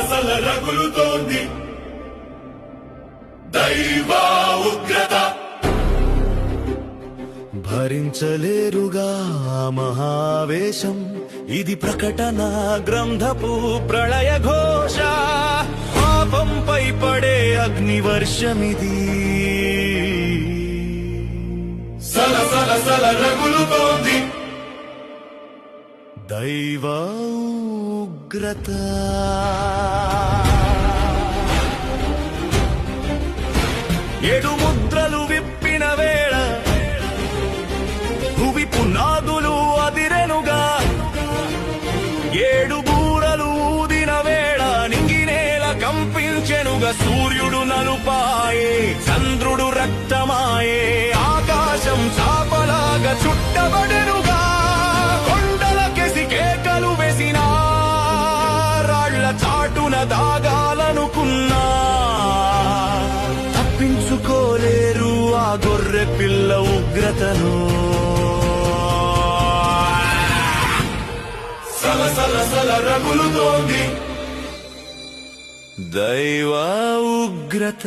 సల రగులుతోంది దైవ ఉగ్రత. భరించలేరుగా మహావేశం, ఇది ప్రకటన గ్రంథపు ప్రళయ ఘోష. పాపంపై పడే అగ్నివర్షమిది. సల సల సల రగులుతోంది దైవ ఉగ్రత. ఏడు ముద్రలు విప్పిన వేళ భువి పునాదులు అదిరెనుగా. ఏడు బూరలు ఊదిన వేళ నింగినేల కంపించెనుగా. సూర్యుడు నలుపాయే, చంద్రుడు రక్తమాయే, ఆకాశం చాపలాగా చుట్టబడెనుగా. కొండలకెసి కేకలు వేసినా, రాళ్ల చాటున దాగాలనుకున్నా, తప్పించుకోలేరు ఆ గొర్రె పిల్ల ఉగ్రతను. సల సల సల రగులుతోంది దైవ ఉగ్రత.